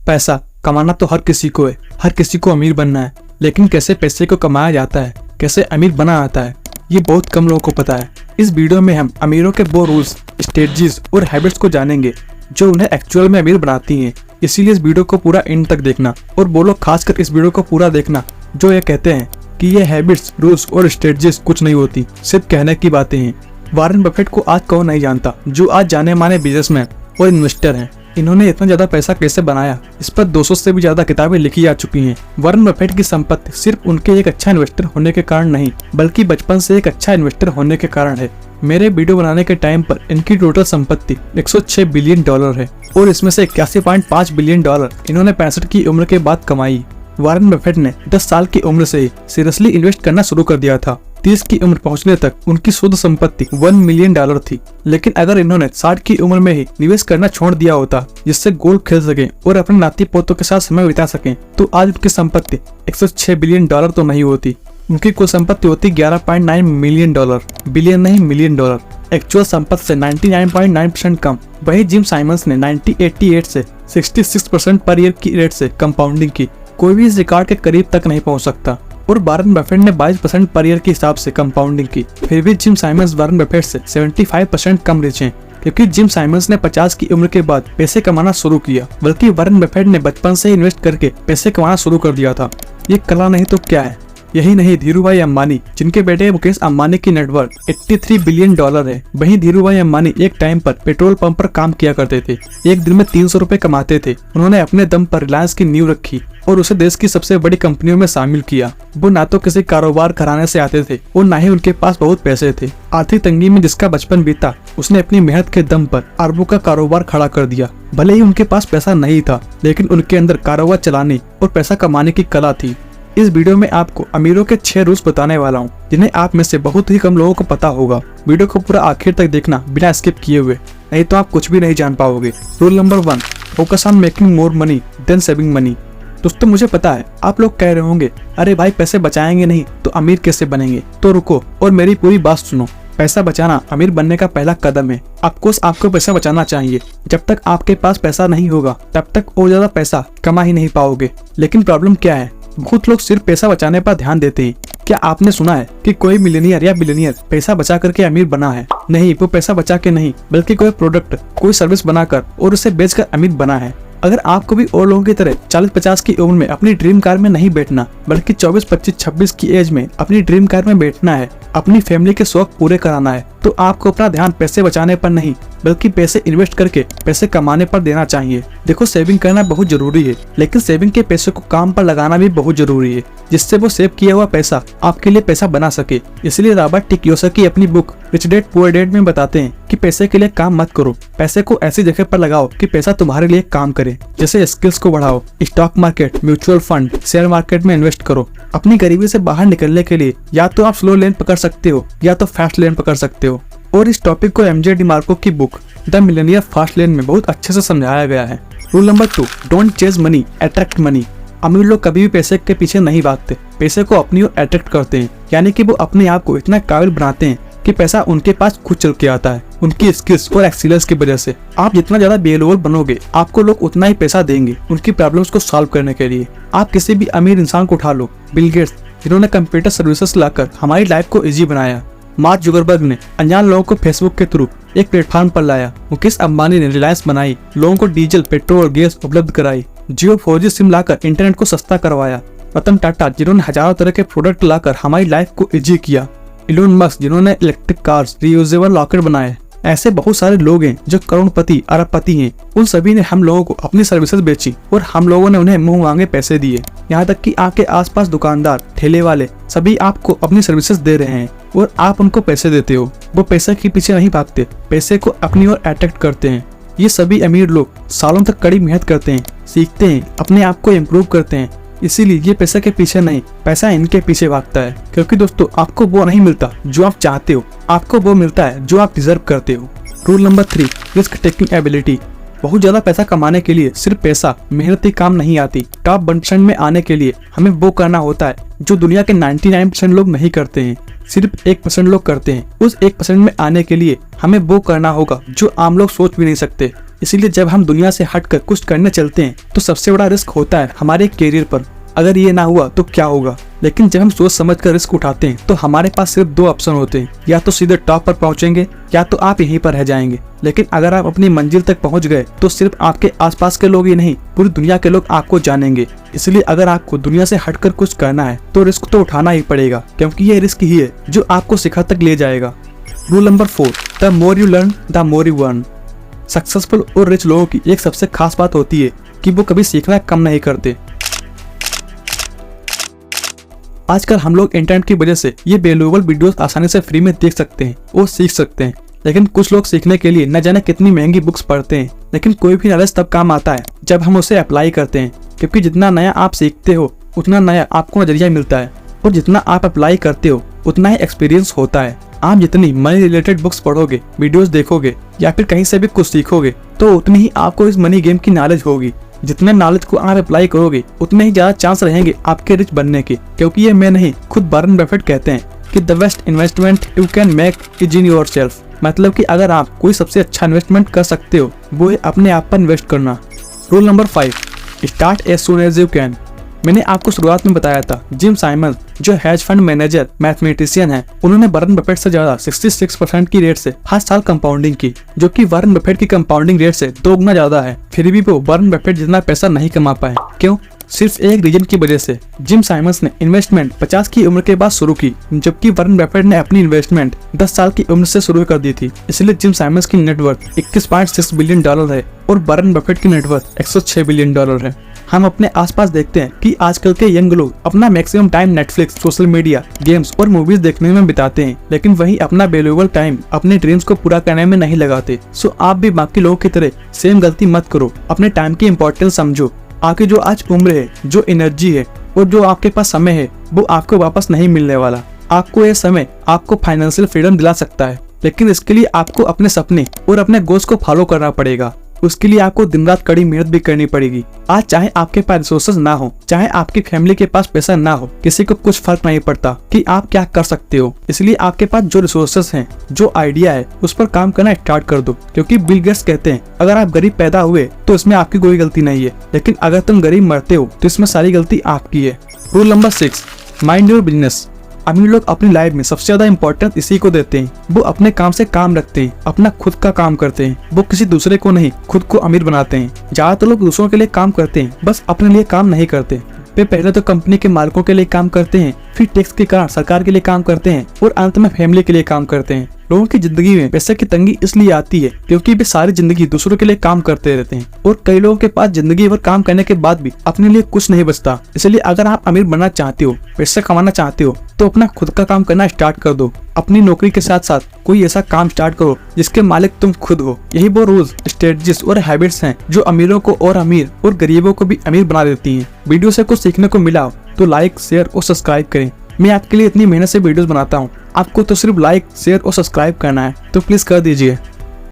पैसा कमाना तो हर किसी को है, हर किसी को अमीर बनना है, लेकिन कैसे पैसे को कमाया जाता है, कैसे अमीर बना आता है, ये बहुत कम लोगों को पता है। इस वीडियो में हम अमीरों के वो रूल्स, स्ट्रेटजीज और हैबिट्स को जानेंगे जो उन्हें एक्चुअल में अमीर बनाती हैं। इसीलिए इस वीडियो को पूरा एंड तक देखना, और वो लोग खासकर इस वीडियो को पूरा देखना जो ये कहते हैं कि ये हैबिट्स, रूल्स और स्ट्रेटजीज कुछ नहीं होती, सिर्फ कहने की बातें हैं। वॉरेन बफेट को आज कौन नहीं जानता, जो आज जाने माने बिजनेसमैन और इन्वेस्टर हैं। इन्होंने इतना ज्यादा पैसा कैसे बनाया, इस पर 200 से भी ज्यादा किताबें लिखी जा चुकी हैं। वॉरेन बफेट की संपत्ति सिर्फ उनके एक अच्छा इन्वेस्टर होने के कारण नहीं, बल्कि बचपन से एक अच्छा इन्वेस्टर होने के कारण है। मेरे वीडियो बनाने के टाइम पर इनकी टोटल संपत्ति 106 बिलियन डॉलर है, और इसमें से 81.5 बिलियन डॉलर इन्होंने 65 की उम्र के बाद कमाई। वॉरेन बफेट ने 10 साल की उम्र से ही सीरियसली इन्वेस्ट करना शुरू कर दिया था। 30 की उम्र पहुंचने तक उनकी शुद्ध संपत्ति 1 मिलियन डॉलर थी। लेकिन अगर इन्होंने 60 की उम्र में ही निवेश करना छोड़ दिया होता, जिससे गोल्फ खेल सके और अपने नाती पोतों के साथ समय बिता सकें, तो आज उनकी संपत्ति 106 बिलियन डॉलर तो नहीं होती। उनकी कुल संपत्ति होती 11.9 मिलियन डॉलर, बिलियन नहीं मिलियन डॉलर। एक्चुअल संपत्ति से 99.9% कम। वही जिम साइमंस ने 1988 से 66% पर ईयर की रेट से कंपाउंडिंग की। कोई भी इस रिकॉर्ड के करीब तक नहीं पहुंच सकता। और वॉरेन बफेट ने 22% पर ईयर के हिसाब से कंपाउंडिंग की। फिर भी जिम साइमंस वॉरेन बफेट से 75% कम रिच हैं, क्योंकि जिम साइमंस ने 50 की उम्र के बाद पैसे कमाना शुरू किया, बल्कि वॉरेन बफेट ने बचपन से इन्वेस्ट करके पैसे कमाना शुरू कर दिया था। ये कला नहीं तो क्या है। यही नहीं, धीरूभाई अंबानी, जिनके बेटे मुकेश अंबानी की नेटवर्थ 83 बिलियन डॉलर है। वहीं धीरूभाई अंबानी एक टाइम पर पेट्रोल पंप पर काम किया करते थे। एक दिन में 300 रुपए कमाते थे। उन्होंने अपने दम पर रिलायंस की नींव रखी और उसे देश की सबसे बड़ी कंपनियों में शामिल किया। वो ना तो किसी कारोबार घराने से आते थे और ना ही उनके पास बहुत पैसे थे। आर्थिक तंगी में जिसका बचपन बीता, उसने अपनी मेहनत के दम पर अरबों का कारोबार खड़ा कर दिया। भले ही उनके पास पैसा नहीं था, लेकिन उनके अंदर कारोबार चलाने और पैसा कमाने की कला थी। इस वीडियो में आपको अमीरों के 6 रूल्स बताने वाला हूँ, जिन्हें आप में से बहुत ही कम लोगों को पता होगा। वीडियो को पूरा आखिर तक देखना बिना स्किप किए हुए, नहीं तो आप कुछ भी नहीं जान पाओगे। Rule number 1, focus on making more money than saving money. दोस्तों, मुझे पता है आप लोग कह रहे होंगे, अरे भाई पैसे बचाएंगे नहीं तो अमीर कैसे बनेंगे। तो रुको और मेरी पूरी बात सुनो। पैसा बचाना अमीर बनने का पहला कदम है। ऑफकोर्स आपको पैसा बचाना चाहिए। जब तक आपके पास पैसा नहीं होगा, तब तक और ज्यादा पैसा कमा ही नहीं पाओगे। लेकिन प्रॉब्लम क्या है, बहुत लोग सिर्फ पैसा बचाने पर ध्यान देते हैं। क्या आपने सुना है कि कोई मिलियनियर या बिलियनियर पैसा बचा करके अमीर बना है? नहीं, वो पैसा बचा के नहीं, बल्कि कोई प्रोडक्ट, कोई सर्विस बनाकर और उसे बेचकर अमीर बना है। अगर आपको भी और लोगों की तरह 40-50 की उम्र में अपनी ड्रीम कार में नहीं बैठना, बल्कि 24-25-26 की एज में अपनी ड्रीम कार में बैठना है, अपनी फैमिली के शौक पूरे कराना है, तो आपको अपना ध्यान पैसे बचाने पर नहीं, बल्कि पैसे इन्वेस्ट करके पैसे कमाने पर देना चाहिए। देखो, सेविंग करना बहुत जरूरी है, लेकिन सेविंग के पैसे को काम पर लगाना भी बहुत जरूरी है, जिससे वो सेव किया हुआ पैसा आपके लिए पैसा बना सके। इसलिए रॉबर्ट टी कियोसाकी अपनी book rich dad poor dad में बताते हैं कि पैसे के लिए काम मत करो, पैसे को ऐसी जगह पर लगाओ कि पैसा तुम्हारे लिए काम करे। जैसे स्किल्स को बढ़ाओ, stock market, mutual fund, share market में इन्वेस्ट करो। अपनी गरीबी से बाहर निकलने के लिए या तो आप स्लो लेन पकड़ सकते हो या तो फास्ट लेन पकड़ सकते हो। और इस टॉपिक को एमजे डिमार्को की book the millionaire fast lane में बहुत अच्छे से समझाया गया है। Rule number 2, don't chase money, attract money. अमीर लोग कभी भी पैसे के पीछे नहीं भागते, पैसे को अपनी ओर अट्रैक्ट करते हैं। यानी कि वो अपने आप को इतना काबिल बनाते हैं कि पैसा उनके पास खुद चल के आता है, उनकी स्किल्स और एक्सीलेंस की वजह से। आप जितना ज्यादा बेलोल बनोगे, आपको लोग उतना ही पैसा देंगे उनकी प्रॉब्लम्स को सॉल्व करने के लिए। आप किसी भी अमीर इंसान को उठा लो, बिल गेट्स, जिन्होंने कंप्यूटर सर्विसेज लाकर हमारी लाइफ को इजी बनाया। मार्क जुकरबर्ग ने अनजान लोगों को फेसबुक के थ्रू एक प्लेटफॉर्म पर लाया। मुकेश अंबानी ने रिलायंस बनाई, लोगों को डीजल, पेट्रोल और गैस उपलब्ध कराई। जियो 4G सिम लाकर इंटरनेट को सस्ता करवाया। रतन टाटा, जिन्होंने हजारों तरह के प्रोडक्ट लाकर हमारी लाइफ को इजी किया। इलोन मस्क, जिन्होंने इलेक्ट्रिक कार्स, रियूजेबल रॉकेट बनाए। ऐसे बहुत सारे लोग हैं जो करोड़पति, अरबपति हैं। उन सभी ने हम लोगों को अपनी सर्विसेज बेची और हम लोगों ने उन्हें मुंह मांगे पैसे दिए। यहाँ तक कि आपके आसपास दुकानदार, ठेले वाले सभी आपको अपनी सर्विसेज दे रहे हैं और आप उनको पैसे देते हो। वो पैसे के पीछे नहीं भागते, पैसे को अपनी ओर अट्रैक्ट करते हैं। ये सभी अमीर लोग सालों तक कड़ी मेहनत करते हैं, सीखते हैं, अपने आप को इम्प्रूव करते हैं। इसीलिए ये पैसे के पीछे नहीं, पैसा इनके पीछे भागता है। क्योंकि दोस्तों, आपको वो नहीं मिलता जो आप चाहते हो, आपको वो मिलता है जो आप डिजर्व करते हो। Rule number 3, risk taking ability. बहुत ज्यादा पैसा कमाने के लिए सिर्फ पैसा, मेहनत ही काम नहीं आती। टॉप 1% में आने के लिए हमें वो करना होता है जो दुनिया के 99% लोग नहीं करते हैं, सिर्फ 1% लोग करते हैं। उस 1% में आने के लिए हमें वो करना होगा जो आम लोग सोच भी नहीं सकते। इसीलिए जब हम दुनिया से हटकर कुछ करने चलते हैं तो सबसे बड़ा रिस्क होता है हमारे कैरियर पर। अगर ये ना हुआ तो क्या होगा। लेकिन जब हम सोच समझ कर रिस्क उठाते हैं तो हमारे पास सिर्फ दो ऑप्शन होते हैं, या तो सीधे टॉप पर पहुंचेंगे या तो आप यहीं पर रह जाएंगे। लेकिन अगर आप अपनी मंजिल तक पहुंच गए तो सिर्फ आपके आसपास के लोग ही नहीं, पूरी दुनिया के लोग आपको जानेंगे। इसलिए अगर आपको दुनिया से हटकर कुछ करना है तो रिस्क तो उठाना ही पड़ेगा, क्योंकि ये रिस्क ही है जो आपको शिखर तक ले जाएगा। Rule number 4, the more you learn the more you earn. Successful और रिच लोगों की एक सबसे खास बात होती है कि वो कभी सीखना कम नहीं करते। आजकल हम लोग इंटरनेट की वजह से ये वैल्यूएबल वीडियोस आसानी से फ्री में देख सकते हैं और सीख सकते हैं। लेकिन कुछ लोग सीखने के लिए न जाने कितनी महंगी बुक्स पढ़ते हैं। लेकिन कोई भी नॉलेज तब काम आता है जब हम उसे अप्लाई करते हैं, क्योंकि जितना नया आप सीखते हो उतना नया आपको नजरिया मिलता है, और जितना आप अप्लाई करते हो उतना ही एक्सपीरियंस होता है। आप जितनी मनी रिलेटेड बुक्स पढ़ोगे, वीडियोस देखोगे या फिर कहीं से भी कुछ सीखोगे तो उतनी ही आपको इस मनी गेम की नॉलेज होगी। जितने नॉलेज को आप अप्लाई करोगे उतने ही ज्यादा चांस रहेंगे आपके रिच बनने के, क्योंकि ये मैं नहीं, खुद वॉरेन बफेट कहते हैं कि the best investment you can make is in yourself. मतलब कि अगर आप कोई सबसे अच्छा इन्वेस्टमेंट कर सकते हो वो है अपने आप पर इन्वेस्ट करना। Rule number 5, start as soon as you can. मैंने आपको शुरुआत में बताया था जिम साइमन जो हेज फंड मैनेजर मैथमेटिशियन है, उन्होंने वॉरेन बफेट से ज्यादा 66% की रेट से हर साल कंपाउंडिंग की, जो कि वॉरेन बफेट की कंपाउंडिंग रेट से 2 गुना ज्यादा है। फिर भी वो वॉरेन बफेट जितना पैसा नहीं कमा पाए। क्यों? सिर्फ एक रीजन की वजह से। जिम साइमंस ने इन्वेस्टमेंट 50 की उम्र के बाद शुरू की, जबकि वॉरेन बफेट ने अपनी इन्वेस्टमेंट 10 साल की उम्र से शुरू कर दी थी। इसलिए जिम साइमंस की नेटवर्थ $21.6 बिलियन है और वॉरेन बफेट की नेटवर्थ $106 बिलियन है। हम अपने आसपास देखते हैं कि आजकल के यंग लोग अपना maximum time Netflix, social media, games और मूवीज देखने में बिताते हैं, लेकिन वही अपना वैल्यूएबल टाइम अपने ड्रीम्स को पूरा करने में नहीं लगाते। सो आप भी बाकी लोगों की तरह सेम गलती मत करो। अपने टाइम की इम्पोर्टेंस समझो। आपकी जो आज उम्र है, जो एनर्जी है और जो आपके पास समय है वो आपको वापस नहीं मिलने वाला। आपको यह समय आपको फाइनेंशियल फ्रीडम दिला सकता है, लेकिन इसके लिए आपको अपने सपने और अपने गोल्स को फॉलो करना पड़ेगा। उसके लिए आपको दिन रात कड़ी मेहनत भी करनी पड़ेगी। आज चाहे आपके पास रिसोर्सेज ना हो, चाहे आपकी फैमिली के पास पैसा ना हो, किसी को कुछ फर्क नहीं पड़ता कि आप क्या कर सकते हो। इसलिए आपके पास जो रिसोर्सेज हैं, जो आइडिया है, उस पर काम करना स्टार्ट कर दो। क्योंकि बिल गेट्स कहते हैं अगर आप गरीब पैदा हुए तो इसमें आपकी कोई गलती नहीं है, लेकिन अगर तुम गरीब मरते हो तो इसमें सारी गलती आपकी है। Rule number 6, mind your business. अमीर लोग अपनी लाइफ में सबसे ज्यादा इंपॉर्टेंस इसी को देते हैं। वो अपने काम से काम रखते हैं, अपना खुद का काम करते हैं। वो किसी दूसरे को नहीं, खुद को अमीर बनाते हैं। ज्यादातर लोग दूसरों के लिए काम करते हैं, बस अपने लिए काम नहीं करते। वे पहले तो कंपनी के मालिकों के लिए काम करते हैं, फिर टैक्स के कारण सरकार के लिए काम करते हैं और अंत में फैमिली के लिए काम करते हैं। लोगों की जिंदगी में पैसे की तंगी इसलिए आती है क्योंकि वे सारी जिंदगी दूसरों के लिए काम करते रहते हैं, और कई लोगों के पास जिंदगी भर काम करने के बाद भी अपने लिए कुछ नहीं बचता। इसलिए अगर आप अमीर बनना चाहते हो, पैसे कमाना चाहते हो, तो अपना खुद का काम करना स्टार्ट कर दो। अपनी नौकरी के साथ साथ कोई ऐसा काम स्टार्ट करो जिसके मालिक तुम खुद हो। यही वो रूल्स, स्ट्रेटजीज और हैबिट्स हैं जो अमीरों को और अमीर और गरीबों को भी अमीर बना देती हैं। वीडियो से कुछ सीखने को मिला तो लाइक, शेयर और सब्सक्राइब करें। मैं आपके लिए इतनी मेहनत से वीडियोस बनाता हूँ, आपको तो सिर्फ लाइक, शेयर और सब्सक्राइब करना है, तो प्लीज कर दीजिए।